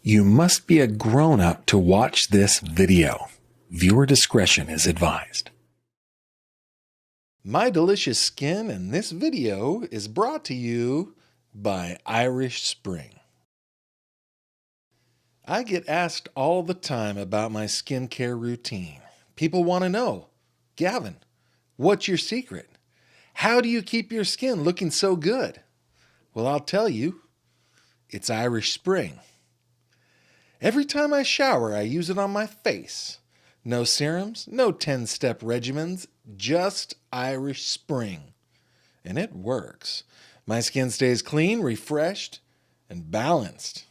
You must be a grown-up to watch this video. Viewer discretion is advised. My delicious skin, and this video is brought to you by Irish Spring. I get asked all the time about my skincare routine. People want to know, Gavin, what's your secret? How do you keep your skin looking so good? Well, I'll tell you, it's Irish Spring. Every time I shower, I use it on my face. No serums, no 10-step regimens, just Irish Spring. And it works. My skin stays clean, refreshed, and balanced.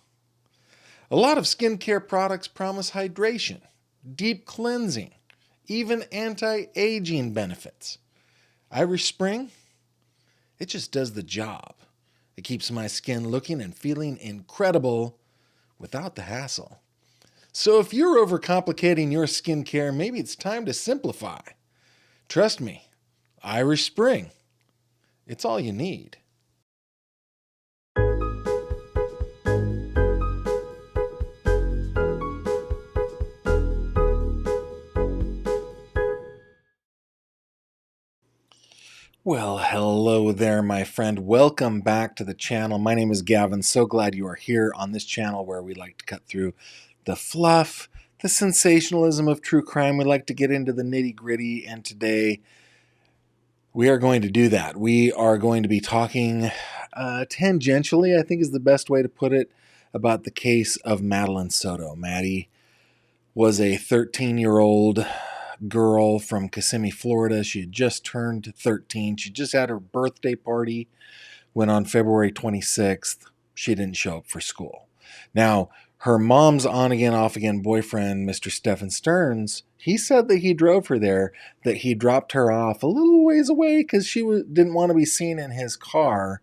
A lot of skincare products promise hydration, deep cleansing, even anti-aging benefits. Irish Spring, it just does the job. It keeps my skin looking and feeling incredible without the hassle. So if you're overcomplicating your skincare, maybe it's time to simplify. Trust me, Irish Spring, it's all you need. Well, hello there, my friend. Welcome back to the channel. My name is Gavin. So glad you are here on this channel where we like to cut through the fluff, the sensationalism of true crime. We like to get into the nitty-gritty, and today we are going to do that. We are going to be talking tangentially, I think is the best way to put it, about the case of Madeline Soto. Maddie was a 13-year-old girl from Kissimmee, Florida. She had just turned 13. She just had her birthday party when on February 26th, she didn't show up for school. Now, her mom's on-again, off-again boyfriend, Mr. Stephen Stearns, he said that he drove her there, that he dropped her off a little ways away because she didn't want to be seen in his car.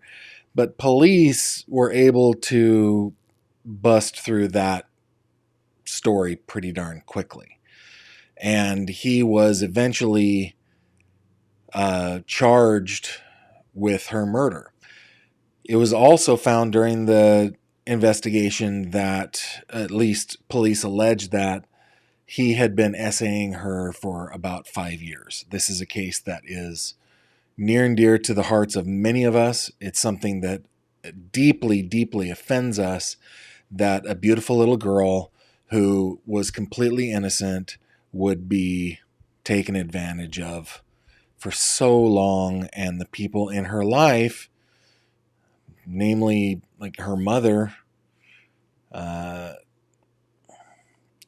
But police were able to bust through that story pretty darn quickly. And he was eventually charged with her murder. It was also found during the investigation that, at least police alleged, that he had been essaying her for about 5 years. This is a case that is near and dear to the hearts of many of us. It's something that deeply, deeply offends us, that a beautiful little girl who was completely innocent would be taken advantage of for so long, and the people in her life, namely like her mother,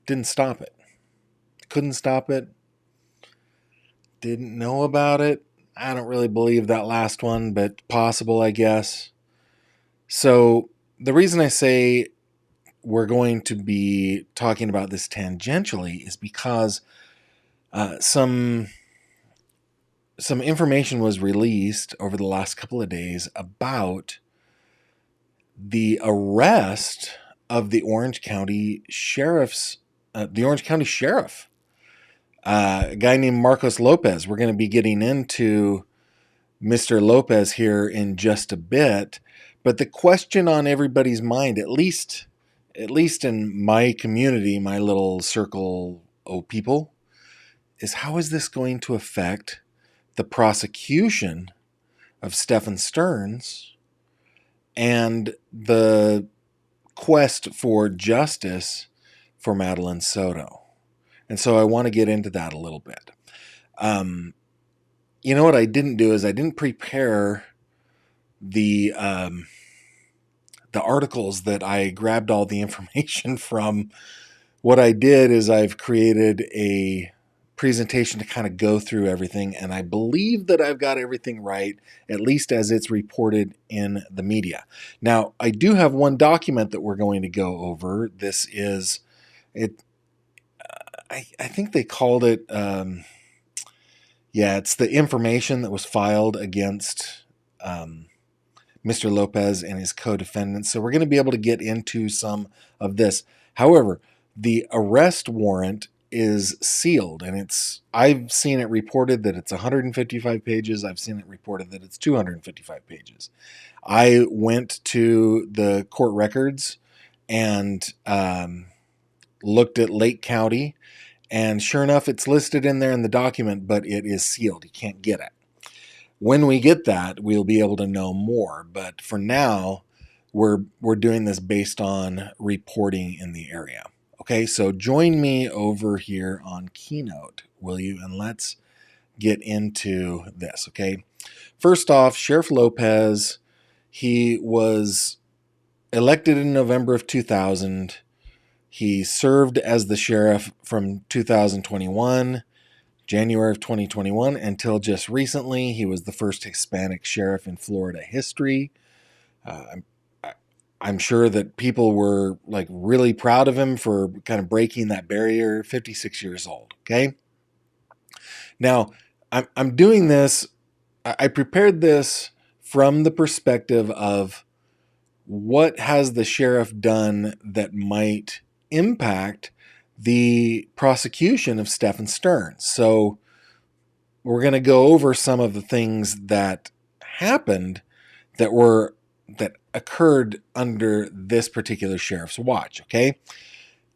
didn't stop it. Couldn't stop it. Didn't know about it. I don't really believe that last one, but possible, I guess. So the reason I say we're going to be talking about this tangentially is because some information was released over the last couple of days about the arrest of the Orange County sheriff, a guy named Marcos Lopez. We're going to be getting into Mr. Lopez here in just a bit, but the question on everybody's mind, at least in my community, my little circle of people, is how is this going to affect the prosecution of Stephen Stearns and the quest for justice for Madeline Soto? And so I want to get into that a little bit. You know what I didn't do is I didn't prepare the articles that I grabbed all the information from. What I did is I've created a presentation to kind of go through everything, and I believe that I've got everything right, at least as it's reported in the media. Now, I do have one document that we're going to go over. This is it. I think they called it. It's the information that was filed against Mr. Lopez and his co-defendants. So we're going to be able to get into some of this. However, the arrest warrant is sealed, and I've seen it reported that it's 155 pages. I've seen it reported that it's 255 pages. I went to the court records and looked at Lake County, and sure enough, it's listed in there in the document, but it is sealed. You can't get it. When we get that, we'll be able to know more. But for now, we're doing this based on reporting in the area. Okay, so join me over here on Keynote, will you? And let's get into this, okay? First off, Sheriff Lopez, he was elected in November of 2000. He served as the sheriff from 2021, January of 2021, until just recently. He was the first Hispanic sheriff in Florida history. I'm sure that people were like really proud of him for kind of breaking that barrier. 56 years old. Okay. Now, I'm doing this. I prepared this from the perspective of what has the sheriff done that might impact the prosecution of Stephen Stearns. So we're going to go over some of the things that happened that occurred under this particular sheriff's watch. Okay,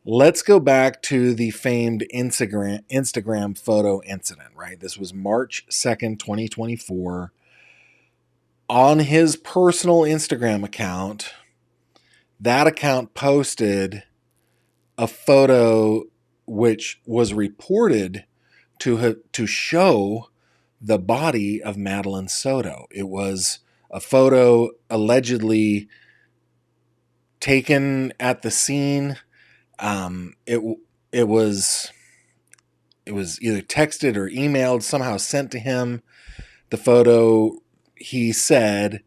let's go back to the famed Instagram photo incident. Right, this was March 2nd, 2024. On his personal Instagram account, that account posted a photo which was reported to show the body of Madeleine Soto. It was a photo allegedly taken at the scene. It was either texted or emailed, somehow sent to him. The photo, he said,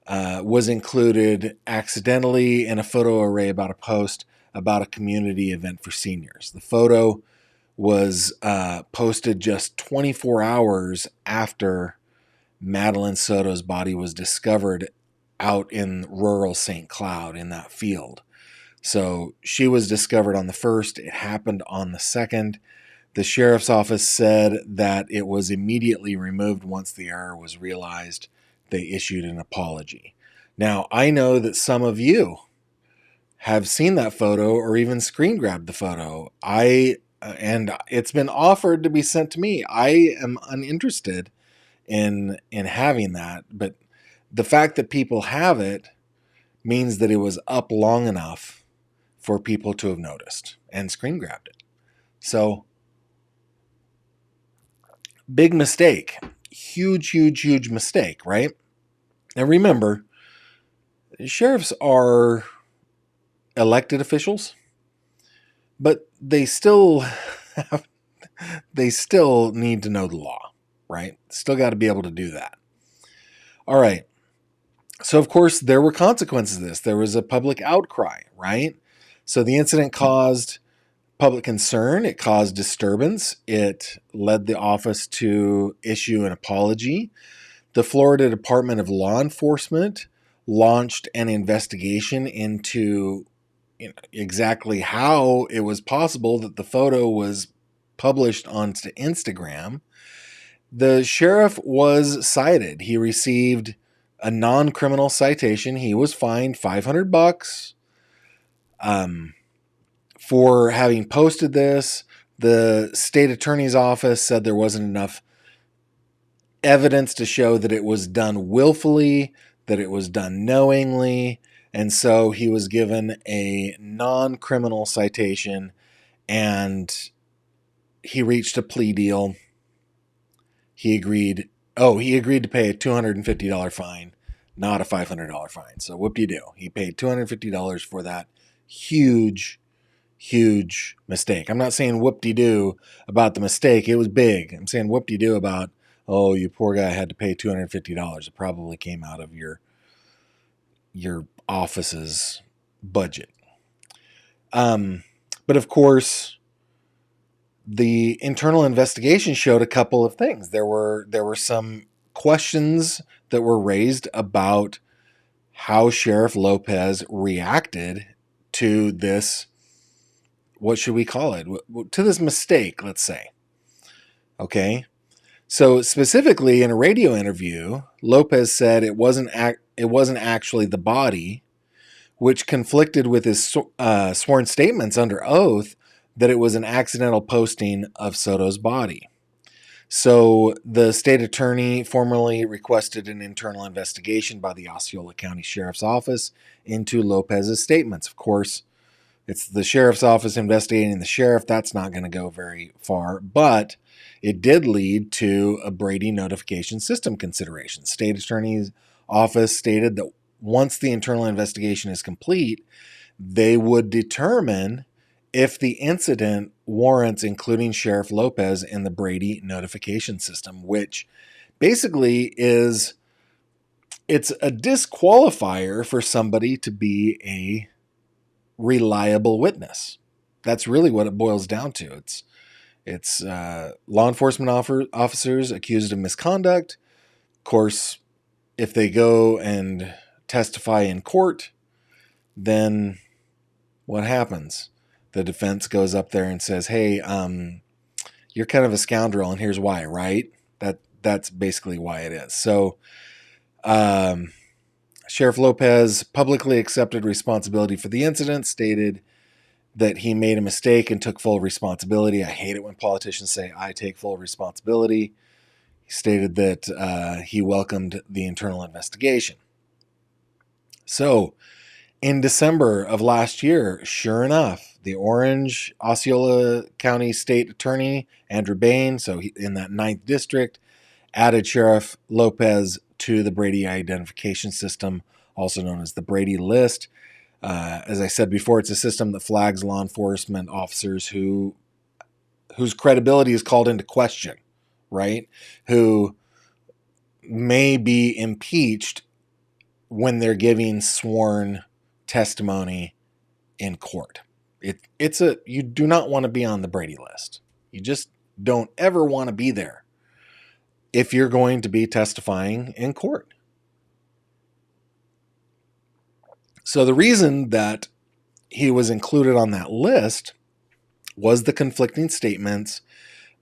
was included accidentally in a photo array about a post about a community event for seniors. The photo was posted just 24 hours after Madeleine Soto's body was discovered out in rural St. Cloud in that field. So she was discovered on the 1st. It happened on the 2nd. The sheriff's office said that it was immediately removed once the error was realized. They issued an apology. Now, I know that some of you have seen that photo or even screen grabbed the photo. And it's been offered to be sent to me. I am uninterested in having that, but the fact that people have it means that it was up long enough for people to have noticed and screen grabbed it. So, big mistake. Huge mistake, right? Now remember, sheriffs are elected officials, but they still need to know the law, right? Still got to be able to do that. All right. So, of course, there were consequences to this. There was a public outcry, right? So the incident caused public concern. It caused disturbance. It led the office to issue an apology. The Florida Department of Law Enforcement launched an investigation into exactly how it was possible that the photo was published onto Instagram. The sheriff was cited. He received a non-criminal citation. He was fined $500 for having posted this. The state attorney's office said there wasn't enough evidence to show that it was done willfully, that it was done knowingly, and so he was given a non-criminal citation, and he reached a plea deal. He agreed to pay a $250 fine, not a $500 fine. So whoop-de-doo. He paid $250 for that huge mistake. I'm not saying whoop-de-doo about the mistake. It was big. I'm saying whoop-de-doo about, oh, you poor guy had to pay $250. It probably came out of your office's budget. But of course, the internal investigation showed a couple of things. There were some questions that were raised about how Sheriff Lopez reacted to this, what should we call it? To this mistake, let's say. Okay? So specifically in a radio interview, Lopez said it wasn't actually the body which conflicted with his sworn statements under oath that it was an accidental posting of Soto's body. So the state attorney formally requested an internal investigation by the Osceola County Sheriff's Office into Lopez's statements. Of course, it's the sheriff's office investigating the sheriff. That's not going to go very far, but it did lead to a Brady notification system consideration. State attorney's office stated that once the internal investigation is complete, they would determine if the incident warrants including Sheriff Lopez in the Brady notification system, which basically it's a disqualifier for somebody to be a reliable witness. That's really what it boils down to. It's law enforcement officers accused of misconduct. Of course, if they go and testify in court, then what happens? The defense goes up there and says, "Hey, you're kind of a scoundrel, and here's why." Right? That's basically why it is. So, Sheriff Lopez publicly accepted responsibility for the incident, stated that he made a mistake and took full responsibility. I hate it when politicians say, "I take full responsibility." He stated that he welcomed the internal investigation. So, in December of last year, sure enough, the Orange Osceola County State Attorney, Andrew Bain, in that 9th district, added Sheriff Lopez to the Brady identification system, also known as the Brady list. As I said before, it's a system that flags law enforcement officers whose credibility is called into question, right? Who may be impeached when they're giving sworn testimony in court. You do not want to be on the Brady list. You just don't ever want to be there if you're going to be testifying in court. So the reason that he was included on that list was the conflicting statements.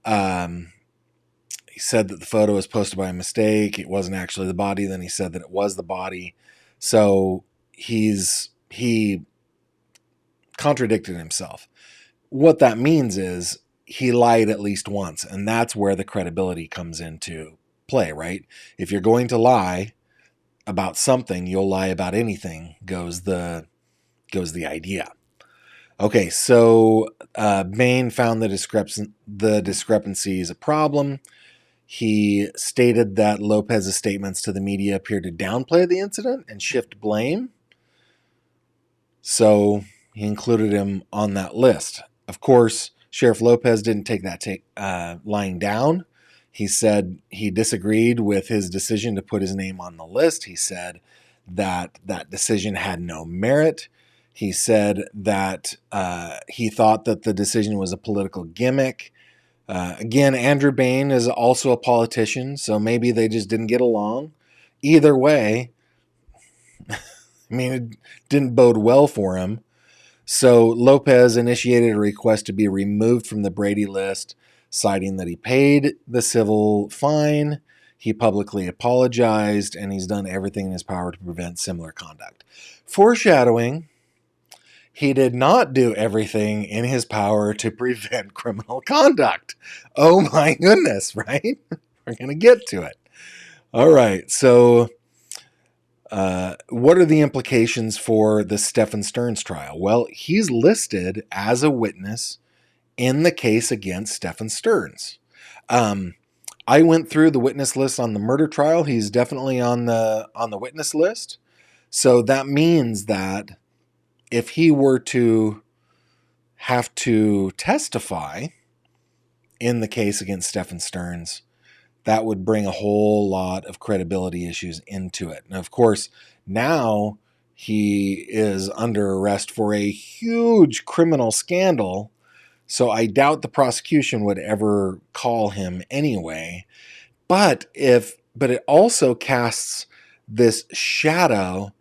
He said that the photo was posted by mistake. It wasn't actually the body. Then he said that it was the body. So he contradicted himself. What that means is he lied at least once, and that's where the credibility comes into play, right? If you're going to lie about something, you'll lie about anything, goes the idea. Okay, so Bain found the discrepancy is a problem. He stated that Lopez's statements to the media appeared to downplay the incident and shift blame. So he included him on that list. Of course, Sheriff Lopez didn't take that lying down. He said he disagreed with his decision to put his name on the list. He said that decision had no merit. He said that he thought that the decision was a political gimmick. Again, Andrew Bain is also a politician, so maybe they just didn't get along. Either way, I mean, it didn't bode well for him. So Lopez initiated a request to be removed from the Brady list, citing that he paid the civil fine, he publicly apologized, and he's done everything in his power to prevent similar conduct. Foreshadowing, he did not do everything in his power to prevent criminal conduct. Oh my goodness, right? We're going to get to it. All right, so what are the implications for the Stephen Stearns trial? Well, he's listed as a witness in the case against Stephen Stearns. I went through the witness list on the murder trial. He's definitely on the witness list. So that means that if he were to have to testify in the case against Stephen Stearns, that would bring a whole lot of credibility issues into it. Now, of course, now he is under arrest for a huge criminal scandal, so I doubt the prosecution would ever call him anyway. But it also casts this shadow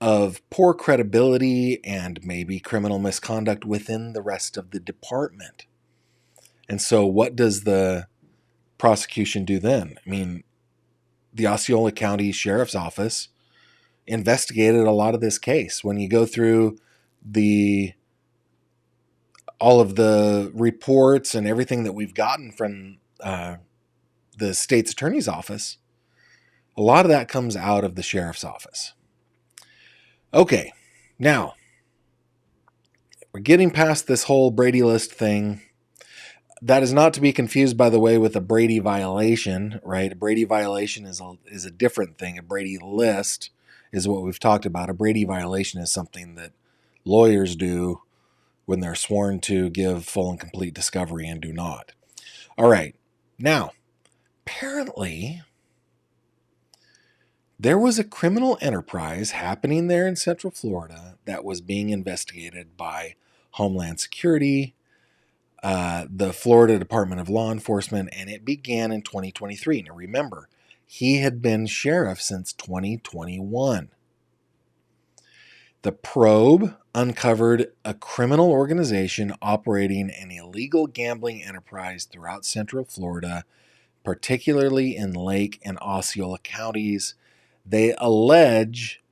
of poor credibility and maybe criminal misconduct within the rest of the department. And so what does the prosecution do then? I mean, the Osceola County Sheriff's Office investigated a lot of this case. When you go through all of the reports and everything that we've gotten from the state's attorney's office, a lot of that comes out of the sheriff's office. Okay, now we're getting past this whole Brady List thing. That is not to be confused, by the way, with a Brady violation, right? A Brady violation is a different thing. A Brady List is what we've talked about. A Brady violation is something that lawyers do when they're sworn to give full and complete discovery and do not. All right. Now, apparently, there was a criminal enterprise happening there in Central Florida that was being investigated by Homeland Security, the Florida Department of Law Enforcement, and it began in 2023. Now remember, he had been sheriff since 2021. The probe uncovered a criminal organization operating an illegal gambling enterprise throughout Central Florida, particularly in Lake and Osceola counties. They allege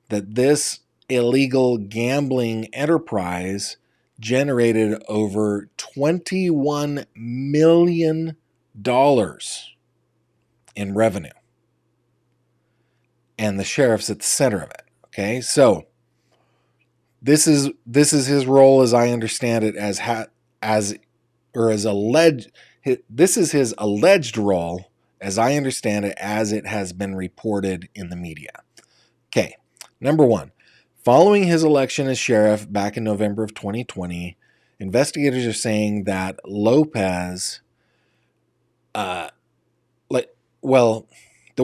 that this illegal gambling enterprise generated over $21 million in revenue. And the sheriff's at the center of it. Okay, so this is his role, as I understand it, this is his alleged role, as I understand it, as it has been reported in the media. Okay, number one, following his election as sheriff back in November of 2020, investigators are saying that Lopez, the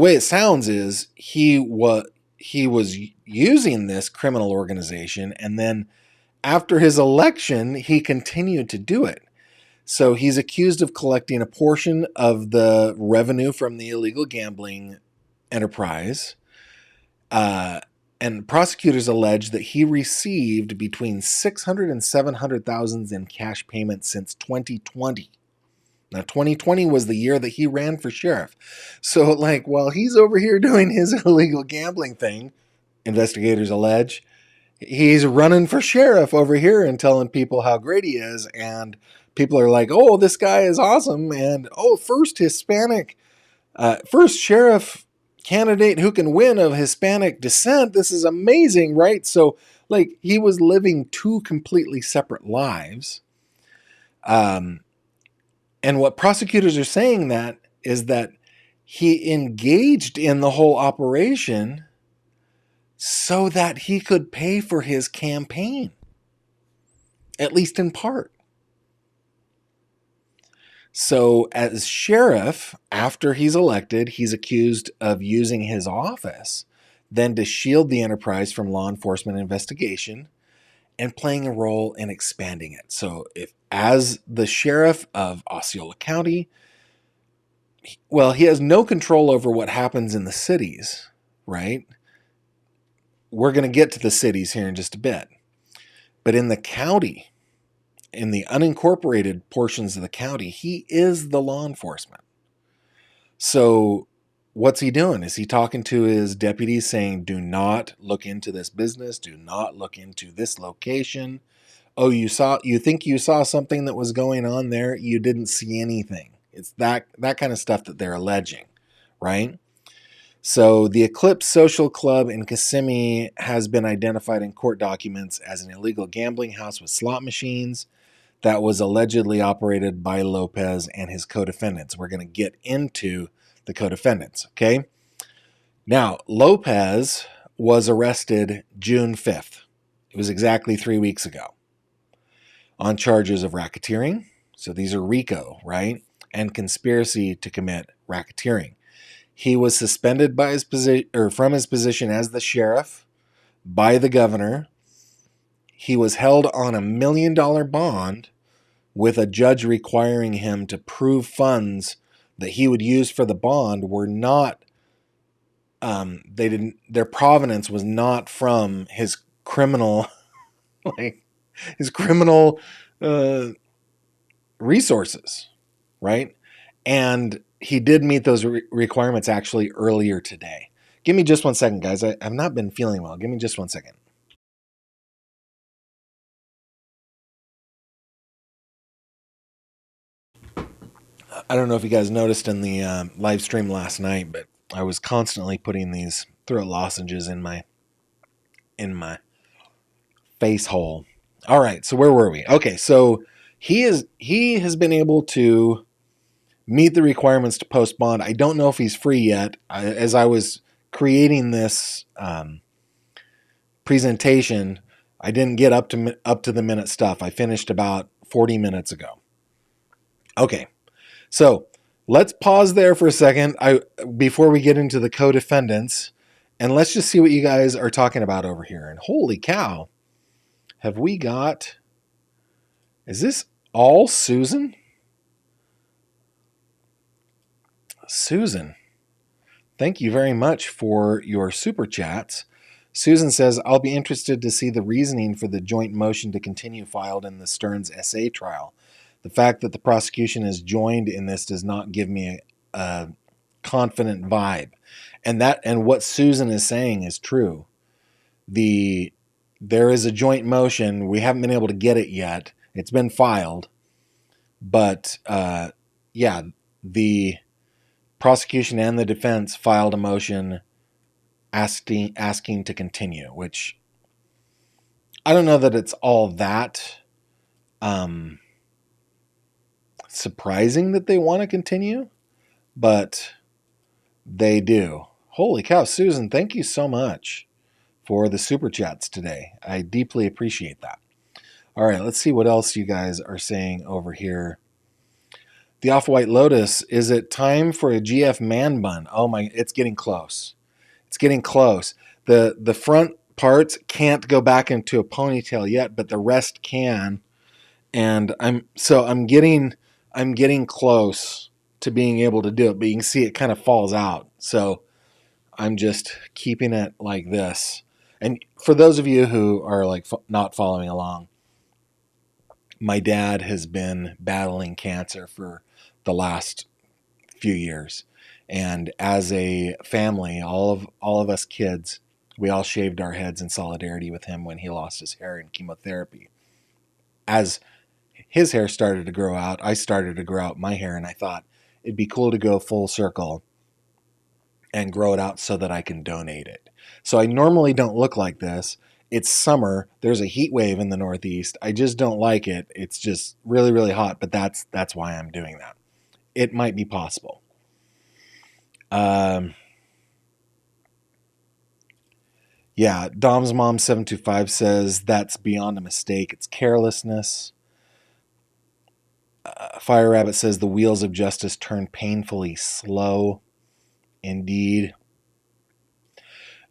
way it sounds is he was using this criminal organization, and then after his election, he continued to do it. So he's accused of collecting a portion of the revenue from the illegal gambling enterprise. And prosecutors allege that he received between $600,000 and $700,000 in cash payments since 2020. Now, 2020 was the year that he ran for sheriff. So, while he's over here doing his illegal gambling thing, investigators allege, he's running for sheriff over here and telling people how great he is. And people are like, oh, this guy is awesome. And, first sheriff candidate who can win of Hispanic descent. This is amazing, right? So, he was living two completely separate lives. And what prosecutors are saying is that he engaged in the whole operation so that he could pay for his campaign, at least in part. So as sheriff, after he's elected, he's accused of using his office then to shield the enterprise from law enforcement investigation and playing a role in expanding it. So as the sheriff of Osceola County, he has no control over what happens in the cities, right? We're going to get to the cities here in just a bit. But in the county, in the unincorporated portions of the county, he is the law enforcement. So what's he doing? Is he talking to his deputies saying, do not look into this business, do not look into this location? Oh, you think you saw something that was going on there? You didn't see anything. It's that kind of stuff that they're alleging, right? So the Eclipse Social Club in Kissimmee has been identified in court documents as an illegal gambling house with slot machines that was allegedly operated by Lopez and his co-defendants. We're going to get into the co-defendants, okay? Now, Lopez was arrested June 5th. It was exactly 3 weeks ago on charges of racketeering. So these are RICO, right? And conspiracy to commit racketeering. He was suspended by from his position as the sheriff by the governor. He was held on $1 million bond with a judge requiring him to prove funds that he would use for the bond were not, their provenance was not from his criminal, resources, right? And he did meet those requirements actually earlier today. Give me just 1 second, guys. I've not been feeling well. Give me just 1 second. I don't know if you guys noticed in the live stream last night, but I was constantly putting these throat lozenges in my face hole. All right, so where were we? Okay, so he has been able to meet the requirements to post bond. I don't know if he's free yet. As I was creating this presentation, I didn't get up to the minute stuff. I finished about 40 minutes ago. Okay, so let's pause there for a second before we get into the co-defendants, and let's just see what you guys are talking about over here. And holy cow, have we got... Is this all Susan? Susan, thank you very much for your super chats. Susan says, I'll be interested to see the reasoning for the joint motion to continue filed in the Stearns SA trial. The fact that the prosecution is joined in this does not give me a confident vibe. And what Susan is saying is true. There is a joint motion. We haven't been able to get it yet. It's been filed. But yeah, the prosecution and the defense filed a motion asking to continue, which I don't know that it's all that surprising that they want to continue, but they do. Holy cow, Susan, thank you so much for the super chats today. I deeply appreciate that. All right, let's see what else you guys are saying over here. The Off-White Lotus, is it time for a GF man bun? Oh my, it's getting close. It's getting close. The front parts can't go back into a ponytail yet, but the rest can. And I'm getting close to being able to do it, but you can see it kind of falls out. So I'm just keeping it like this. And for those of you who are like not following along, my dad has been battling cancer for the last few years. And as a family, all of us kids, we all shaved our heads in solidarity with him when he lost his hair in chemotherapy. As his hair started to grow out, I started to grow out my hair, and I thought it'd be cool to go full circle and grow it out so that I can donate it. So I normally don't look like this. It's summer. There's a heat wave in the Northeast. I just don't like it. It's just really, really hot, but that's why I'm doing that. It might be possible. Yeah, Dom's Mom 725 says that's beyond a mistake. It's carelessness. Fire Rabbit says the wheels of justice turn painfully slow. Indeed.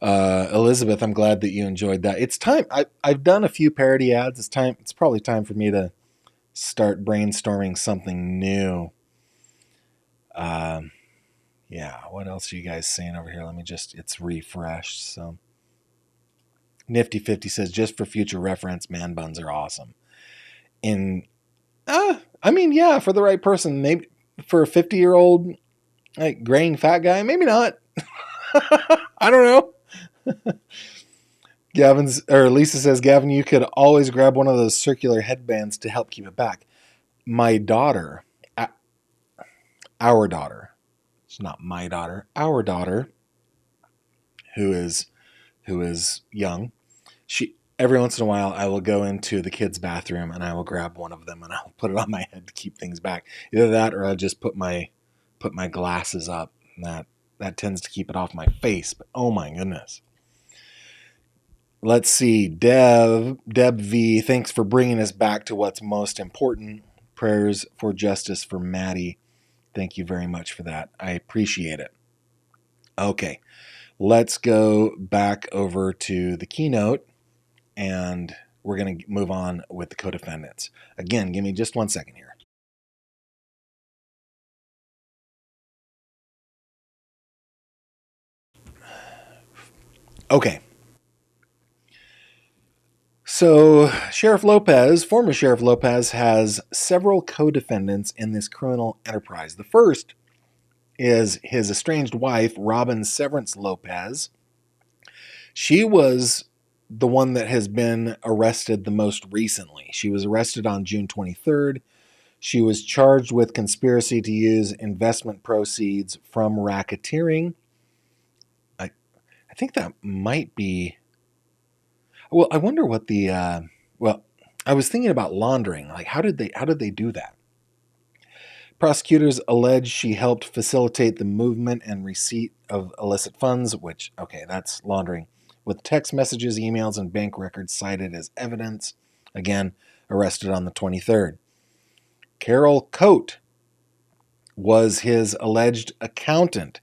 Elizabeth, I'm glad that you enjoyed that. It's time. I've done a few parody ads. It's probably time for me to start brainstorming something new. Yeah, what else are you guys saying over here? It's refreshed. So Nifty 50 says, just for future reference, man buns are awesome. I mean, yeah, for the right person, maybe for a 50-year-old like graying fat guy, maybe not. I don't know. Lisa says, Gavin, you could always grab one of those circular headbands to help keep it back. My daughter, our daughter, it's not my daughter, our daughter, who is young, every once in a while I will go into the kids' bathroom and I will grab one of them and I'll put it on my head to keep things back. Either that or I'll just put my glasses up. And that tends to keep it off my face, but oh my goodness. Let's see. Deb V, thanks for bringing us back to what's most important. Prayers for justice for Maddie. Thank you very much for that. I appreciate it. Okay, let's go back over to the keynote, and we're going to move on with the co-defendants. Again, give me just 1 second here. Okay. So former Sheriff Lopez has several co-defendants in this criminal enterprise. The first is his estranged wife, Robin Severance Lopez. She was the one that has been arrested the most recently. She was arrested on June 23rd. She was charged with conspiracy to use investment proceeds from racketeering. I think that might be. Well, I wonder what the. Well, I was thinking about laundering. Like, how did they do that? Prosecutors allege she helped facilitate the movement and receipt of illicit funds, which, okay, that's laundering, with text messages, emails, and bank records cited as evidence. Again, arrested on the 23rd. Carol Coate was his alleged accountant.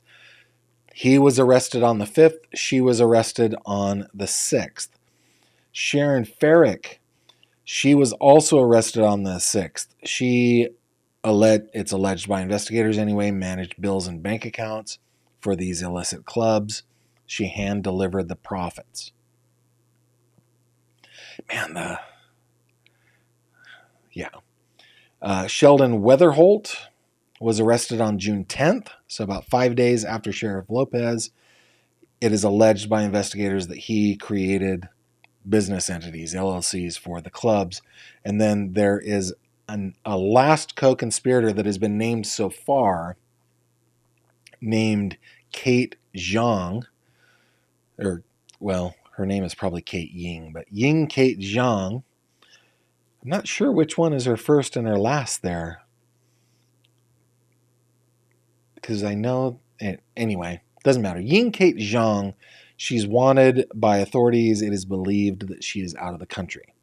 He was arrested on the 5th. She was arrested on the 6th. Sharon Farrick, she was also arrested on the 6th. It's alleged by investigators anyway, managed bills and bank accounts for these illicit clubs. She hand-delivered the profits. Man, Sheldon Weatherholt was arrested on June 10th, so about 5 days after Sheriff Lopez. It is alleged by investigators that he created business entities, LLCs, for the clubs. And then there is a last co-conspirator that has been named so far, named Kate Zhang, her name is probably Kate Ying, but Ying Kate Zhang. I'm not sure which one is her first and her last there, because I know, anyway, doesn't matter. Ying Kate Zhang, she's wanted by authorities. It is believed that she is out of the country.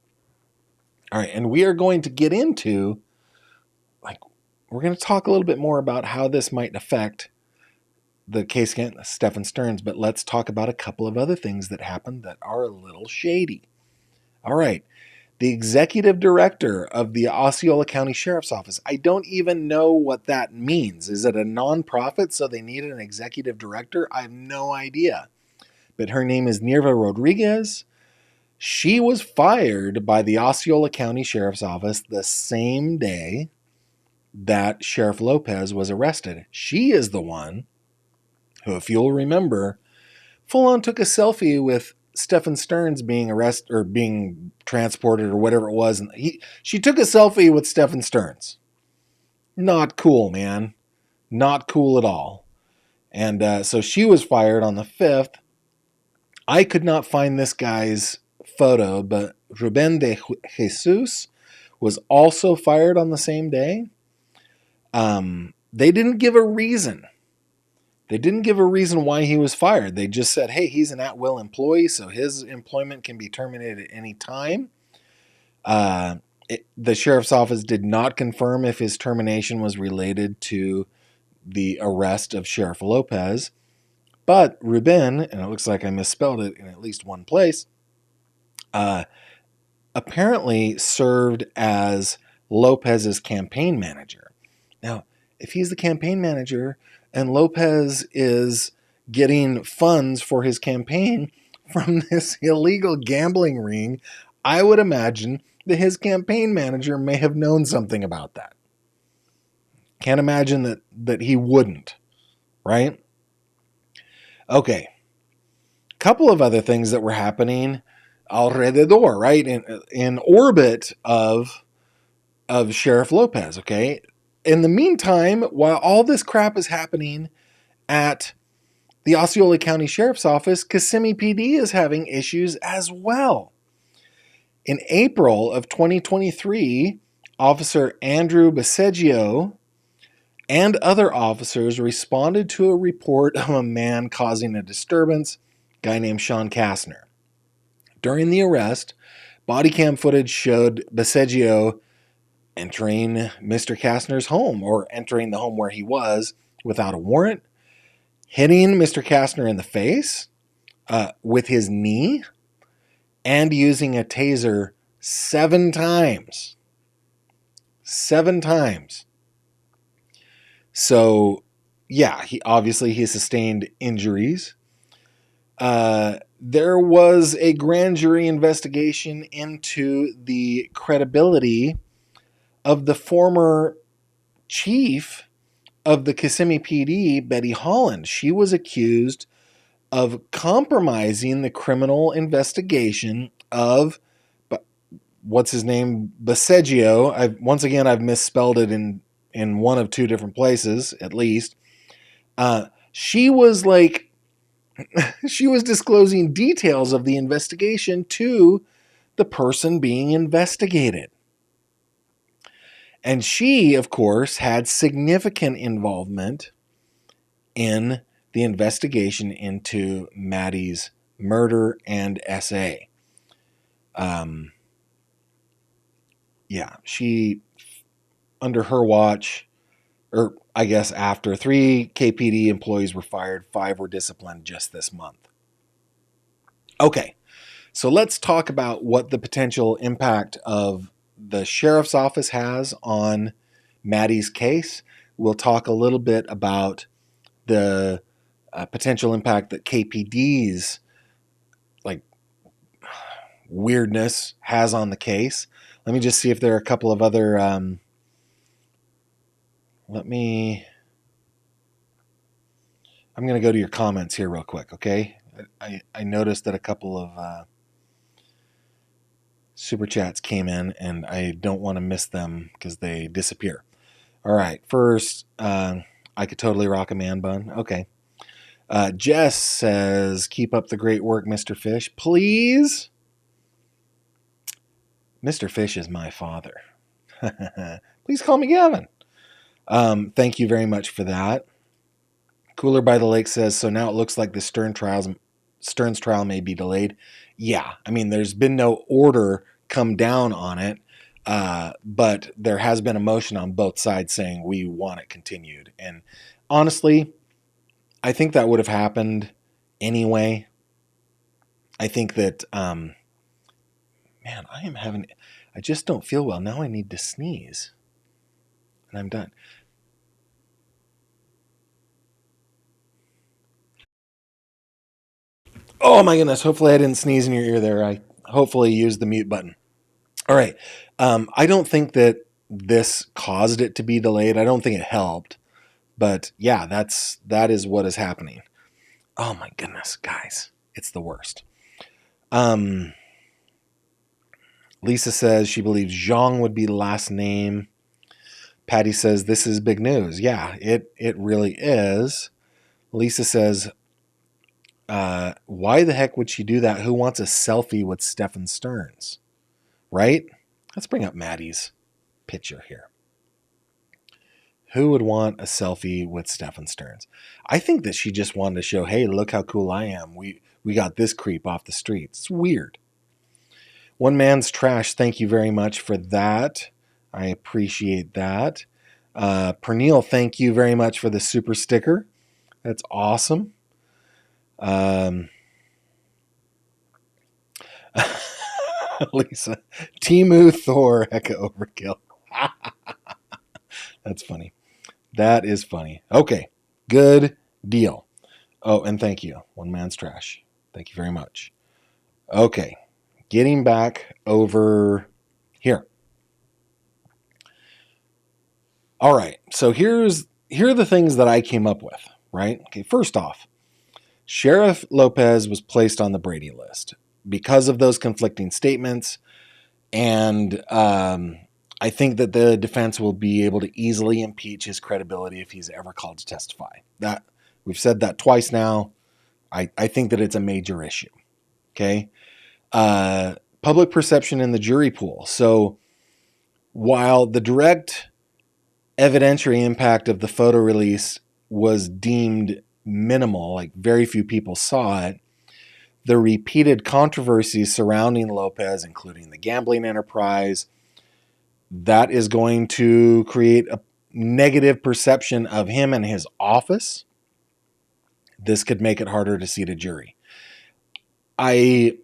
All right, and we are going to get into, we're going to talk a little bit more about how this might affect the case against Stefan Stearns, but let's talk about a couple of other things that happened that are a little shady. All right, the executive director of the Osceola County Sheriff's Office. I don't even know what that means. Is it a nonprofit, so they needed an executive director? I have no idea. But her name is Nirva Rodriguez. She was fired by the Osceola County Sheriff's Office the same day that Sheriff Lopez was arrested. She is the one who, if you'll remember, full on took a selfie with Stefan Stearns being arrested or being transported or whatever it was. And she took a selfie with Stefan Stearns. Not cool, man. Not cool at all. And so she was fired on the 5th. I could not find this guy's photo, but Ruben de Jesus was also fired on the same day. They didn't give a reason. They didn't give a reason why he was fired. They just said, hey, he's an at-will employee, so his employment can be terminated at any time. The sheriff's office did not confirm if his termination was related to the arrest of Sheriff Lopez. But Ruben, and it looks like I misspelled it in at least one place, apparently served as Lopez's campaign manager. Now, if he's the campaign manager and Lopez is getting funds for his campaign from this illegal gambling ring, I would imagine that his campaign manager may have known something about that. Can't imagine that he wouldn't, right? Okay. A couple of other things that were happening alrededor, right? In orbit of Sheriff Lopez, okay? In the meantime, while all this crap is happening at the Osceola County Sheriff's Office, Kissimmee PD is having issues as well. In April of 2023, Officer Andrew Baseggio and other officers responded to a report of a man causing a disturbance, a guy named Sean Kastner. During the arrest, body cam footage showed Baseggio entering Mr. Kastner's home, or entering the home where he was without a warrant, hitting Mr. Kastner in the face with his knee, and using a taser 7 times. 7 times. So, yeah, he sustained injuries. There was a grand jury investigation into the credibility of the former chief of the Kissimmee PD, Betty Holland. She was accused of compromising the criminal investigation of, what's his name, Baseggio. I've misspelled it in one of two different places at least. She was like, she was disclosing details of the investigation to the person being investigated. And she, of course, had significant involvement in the investigation into Maddie's murder and SA. She, under her watch, or I guess after, 3 KPD employees were fired, 5 were disciplined just this month. Okay, so let's talk about what the potential impact of the sheriff's office has on Maddie's case. We'll talk a little bit about the potential impact that KPD's weirdness has on the case. Let me just see if there are a couple of other. I'm going to go to your comments here real quick, okay? I noticed that a couple of super chats came in, and I don't want to miss them because they disappear. All right, first, I could totally rock a man bun. Okay. Jess says, keep up the great work, Mr. Fish. Please. Mr. Fish is my father. Please call me Gavin. Thank you very much for that. Cooler by the Lake says, so now it looks like the Stearns trial may be delayed. Yeah, I mean, there's been no order come down on it, but there has been a motion on both sides saying we want it continued. And honestly, I think that would have happened anyway. I think that, I just don't feel well. Now I need to sneeze. And I'm done. Oh my goodness. Hopefully I didn't sneeze in your ear there. I hopefully used the mute button. All right. I don't think that this caused it to be delayed. I don't think it helped. But yeah, that is what is happening. Oh my goodness, guys. It's the worst. Lisa says she believes Zhang would be the last name. Patty says this is big news. Yeah, it really is. Lisa says, why the heck would she do that? Who wants a selfie with Stefan Stearns? Right? Let's bring up Maddie's picture here. Who would want a selfie with Stefan Stearns? I think that she just wanted to show, hey, look how cool I am. We got this creep off the streets. It's weird. One Man's Trash, thank you very much for that. I appreciate that. Pernille, thank you very much for the super sticker. That's awesome. Lisa, Temu, Thor, Hecka Overkill. That's funny. That is funny. Okay, good deal. Oh, and thank you, One Man's Trash. Thank you very much. Okay, getting back over here. All right, so here are the things that I came up with, right? Okay, first off, Sheriff Lopez was placed on the Brady list because of those conflicting statements, and I think that the defense will be able to easily impeach his credibility if he's ever called to testify. That we've said that twice now. I think that it's a major issue. Okay. Public perception in the jury pool. So while the direct evidentiary impact of the photo release was deemed minimal, like very few people saw it, the repeated controversies surrounding Lopez, including the gambling enterprise, that is going to create a negative perception of him and his office. This could make it harder to seat a jury. I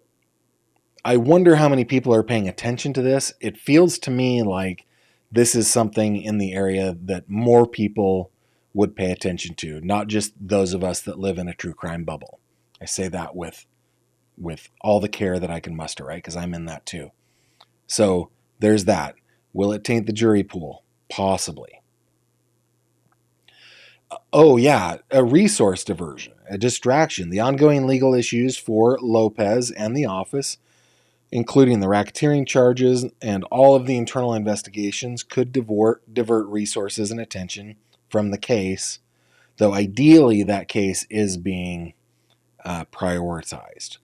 wonder how many people are paying attention to this. It feels to me like this is something in the area that more people would pay attention to, not just those of us that live in a true crime bubble. I say that with all the care that I can muster, right? Because I'm in that too. So there's that. Will it taint the jury pool? Possibly. Oh, yeah, a resource diversion, a distraction. The ongoing legal issues for Lopez and the office, including the racketeering charges and all of the internal investigations, could divert resources and attention from the case, though ideally that case is being prioritized.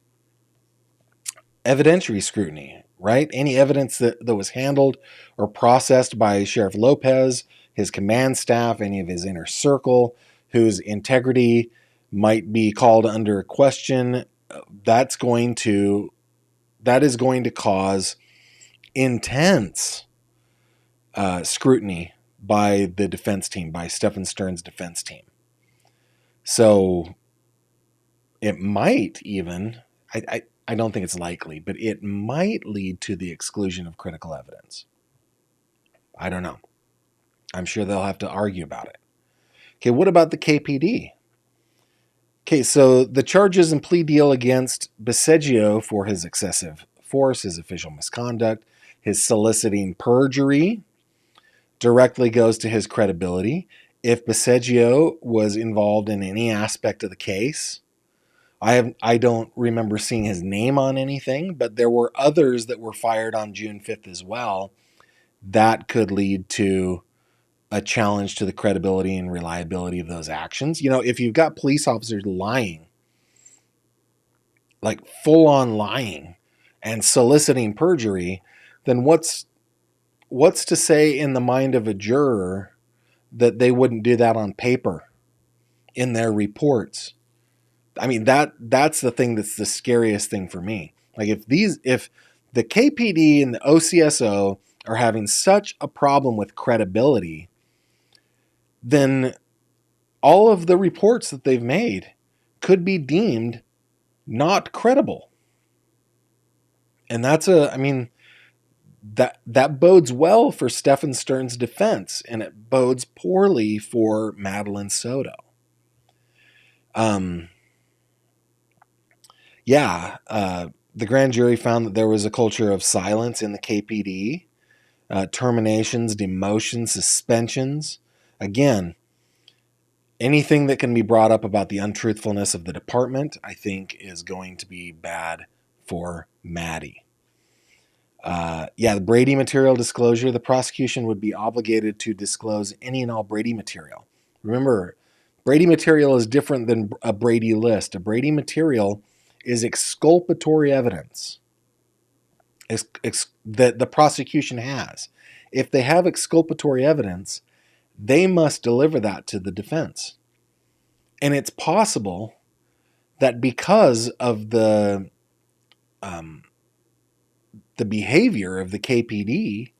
Evidentiary scrutiny, right? Any evidence that was handled or processed by Sheriff Lopez, his command staff, any of his inner circle, whose integrity might be called under question, that is going to cause intense scrutiny by the defense team, by Stephen Stern's defense team. So it might even, I don't think it's likely, but it might lead to the exclusion of critical evidence. I don't know. I'm sure they'll have to argue about it. Okay, what about the KPD? Okay, so the charges and plea deal against Basiggio for his excessive force, his official misconduct, his soliciting perjury directly goes to his credibility. If Basiggio was involved in any aspect of the case, I don't remember seeing his name on anything, but there were others that were fired on June 5th as well. That could lead to a challenge to the credibility and reliability of those actions. You know, if you've got police officers lying, like full on lying and soliciting perjury, then what's to say in the mind of a juror that they wouldn't do that on paper in their reports? I mean, that's the thing that's the scariest thing for me. Like if the KPD and the OCSO are having such a problem with credibility, then all of the reports that they've made could be deemed not credible. And that bodes well for Stephen Stern's defense, and it bodes poorly for Madeleine Soto. The grand jury found that there was a culture of silence in the KPD, terminations, demotions, suspensions. Again, anything that can be brought up about the untruthfulness of the department, I think, is going to be bad for Maddie. The Brady material disclosure, the prosecution would be obligated to disclose any and all Brady material. Remember, Brady material is different than a Brady list. A Brady material is exculpatory evidence that the prosecution has. If they have exculpatory evidence, they must deliver that to the defense. And it's possible that because of the behavior of the KPD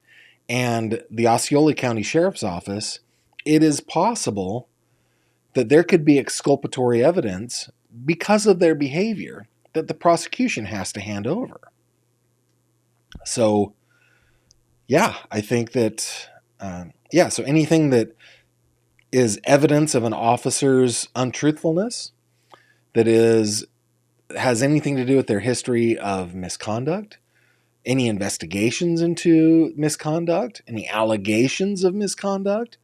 and the Osceola County Sheriff's Office, it is possible that there could be exculpatory evidence because of their behavior that the prosecution has to hand over. So, I think that, so anything that is evidence of an officer's untruthfulness, that has anything to do with their history of misconduct, any investigations into misconduct, any allegations of misconduct,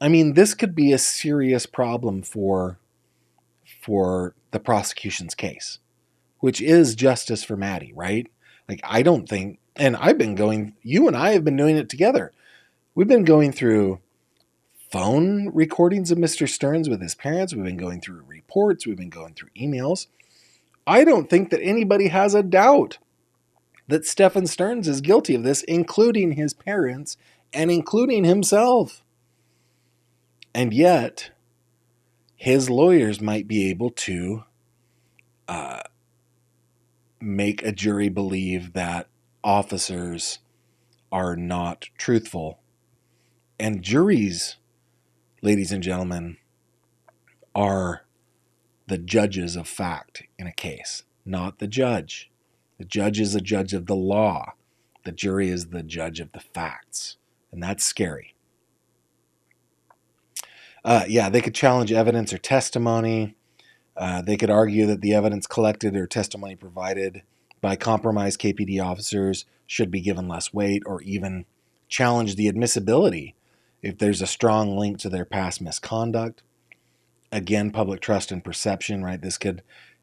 I mean, this could be a serious problem for the prosecution's case, which is justice for Maddie, right? Like, I don't think, and you and I have been doing it together. We've been going through phone recordings of Mr. Stearns with his parents. We've been going through reports. We've been going through emails. I don't think that anybody has a doubt that Stephen Stearns is guilty of this, including his parents and including himself. And yet, his lawyers might be able to make a jury believe that officers are not truthful. And juries, ladies and gentlemen, are the judges of fact in a case, not the judge. The judge is a judge of the law. The jury is the judge of the facts. And that's scary. They could challenge evidence or testimony. They could argue that the evidence collected or testimony provided by compromised KPD officers should be given less weight, or even challenge the admissibility if there's a strong link to their past misconduct. again, public trust and perception, right? This could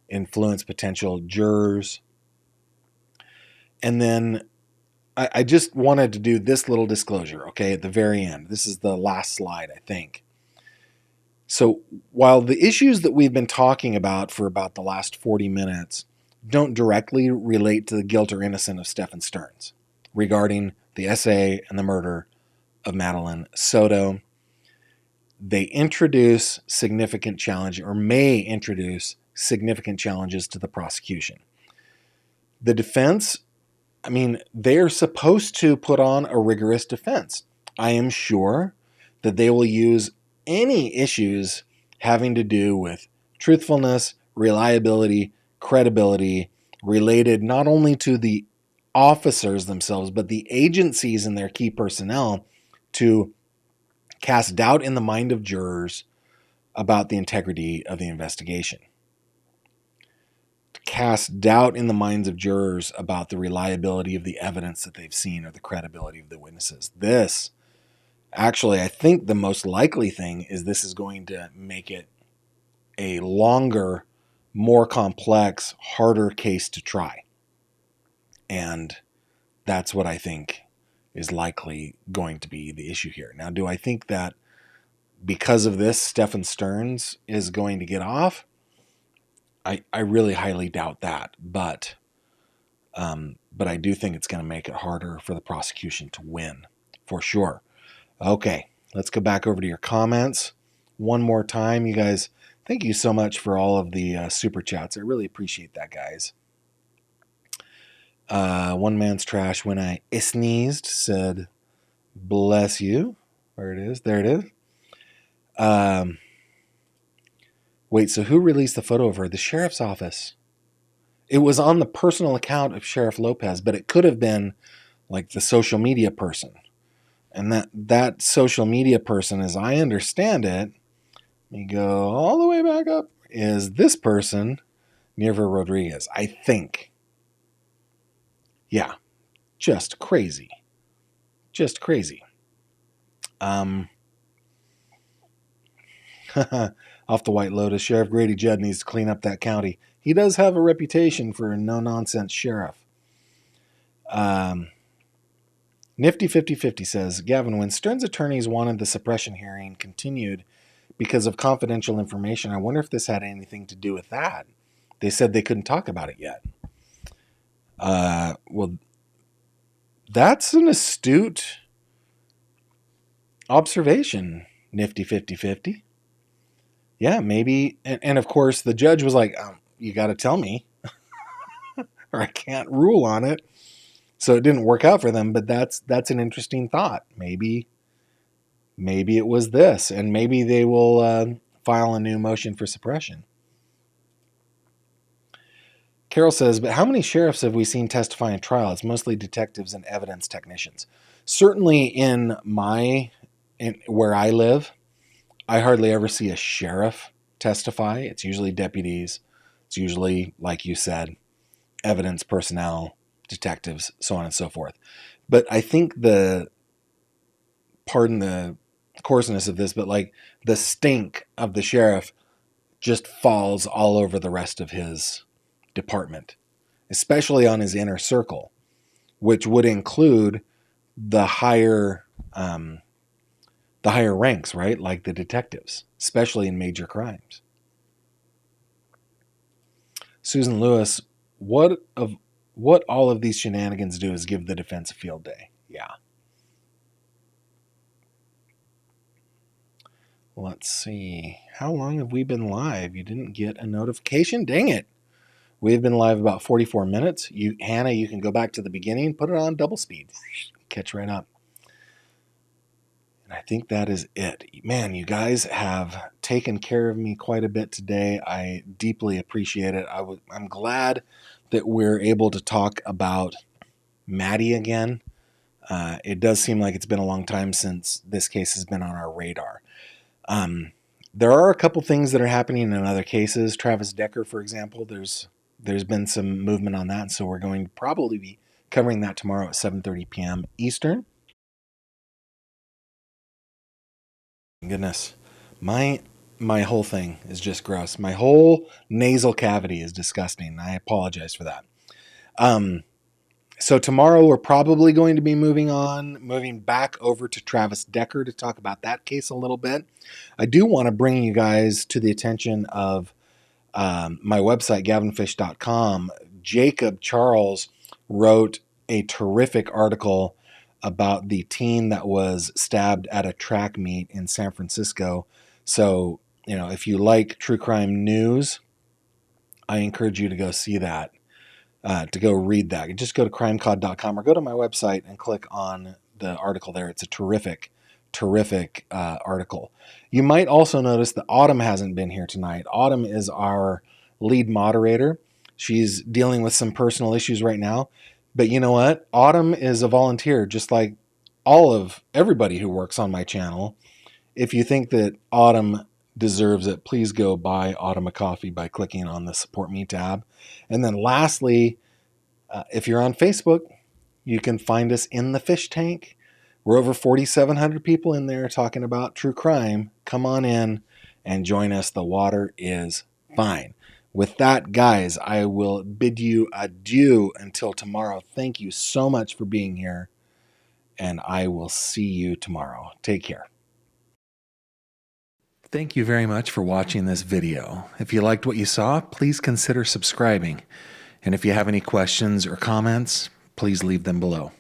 influence potential jurors. And then I just wanted to do this little disclosure, okay, at the very end. This is the last slide, I think. So while the issues that we've been talking about for about the last 40 minutes don't directly relate to the guilt or innocence of Stephen Stearns regarding the SA and the murder of Madeline Soto, they introduce significant challenge, or may introduce significant challenges to the prosecution. The defense, I mean, they're supposed to put on a rigorous defense. I am sure that they will use any issues having to do with truthfulness, reliability, credibility, related not only to the officers themselves, but the agencies and their key personnel, to cast doubt in the mind of jurors about the integrity of the investigation. To cast doubt in the minds of jurors about the reliability of the evidence that they've seen or the credibility of the witnesses. This, actually, I think the most likely thing is this is going to make it a longer, more complex, harder case to try. And that's what I think is likely going to be the issue here. Now, do I think that because of this, Stephen Stearns is going to get off? I really highly doubt that, but I do think it's going to make it harder for the prosecution to win, for sure. Okay, let's go back over to your comments one more time. You guys, thank you so much for all of the super chats. I really appreciate that, guys. One man's trash when I sneezed said, bless you. Where it is? There it is. Wait, so who released the photo of her? The sheriff's office. It was on the personal account of Sheriff Lopez, but it could have been like the social media person. And that social media person, as I understand it, let me go all the way back up, is this person, Nerva Rodriguez, I think. Yeah, just crazy. Just crazy. Off the White Lotus, Sheriff Grady Judd needs to clean up that county. He does have a reputation for a no-nonsense sheriff. Nifty 5050 says, Gavin, when Stearns' attorneys wanted the suppression hearing continued because of confidential information, I wonder if this had anything to do with that. They said they couldn't talk about it yet. Well, that's an astute observation, Nifty 5050. Yeah, maybe. And of course, the judge was like, you got to tell me or I can't rule on it. So it didn't work out for them, but that's an interesting thought. Maybe it was this, and maybe they will file a new motion for suppression. Carol says, but how many sheriffs have we seen testify in trial? It's mostly detectives and evidence technicians. Certainly in where I live, I hardly ever see a sheriff testify. It's usually deputies. It's usually, like you said, evidence personnel, detectives, so on and so forth. But I think pardon the coarseness of this, but like the stink of the sheriff just falls all over the rest of his department, especially on his inner circle, which would include the higher ranks, right? Like the detectives, especially in major crimes. Susan Lewis, what all of these shenanigans do is give the defense a field day. Yeah. Let's see. How long have we been live? You didn't get a notification? Dang it. We've been live about 44 minutes. Hannah, you can go back to the beginning, put it on double speed. Catch right up. And I think that is it. Man, you guys have taken care of me quite a bit today. I deeply appreciate it. I'm glad that we're able to talk about Maddie again. It does seem like it's been a long time since this case has been on our radar. There are a couple things that are happening in other cases. Travis Decker, for example, there's been some movement on that, so we're going to probably be covering that tomorrow at 7:30 p.m. Eastern. Goodness, my my whole thing is just gross. My whole nasal cavity is disgusting. I apologize for that. So tomorrow we're probably going to be moving back over to Travis Decker to talk about that case a little bit. I do want to bring you guys to the attention of my website, gavinfish.com. Jacob Charles wrote a terrific article about the teen that was stabbed at a track meet in San Francisco. So, if you like true crime news, I encourage you to go see that, to go read that. Just go to crimecod.com or go to my website and click on the article there. It's a terrific article. You might also notice that Autumn hasn't been here tonight. Autumn is our lead moderator. She's dealing with some personal issues right now. But you know what? Autumn is a volunteer, just like everybody who works on my channel. If you think that Autumn deserves it, please go buy Autumn a coffee by clicking on the Support Me tab. And then lastly, if you're on Facebook, you can find us in the Fish Tank. We're over 4,700 people in there talking about true crime. Come on in and join us. The water is fine. With that, guys, I will bid you adieu until tomorrow. Thank you so much for being here, and I will see you tomorrow. Take care. Thank you very much for watching this video. If you liked what you saw, please consider subscribing. And if you have any questions or comments, please leave them below.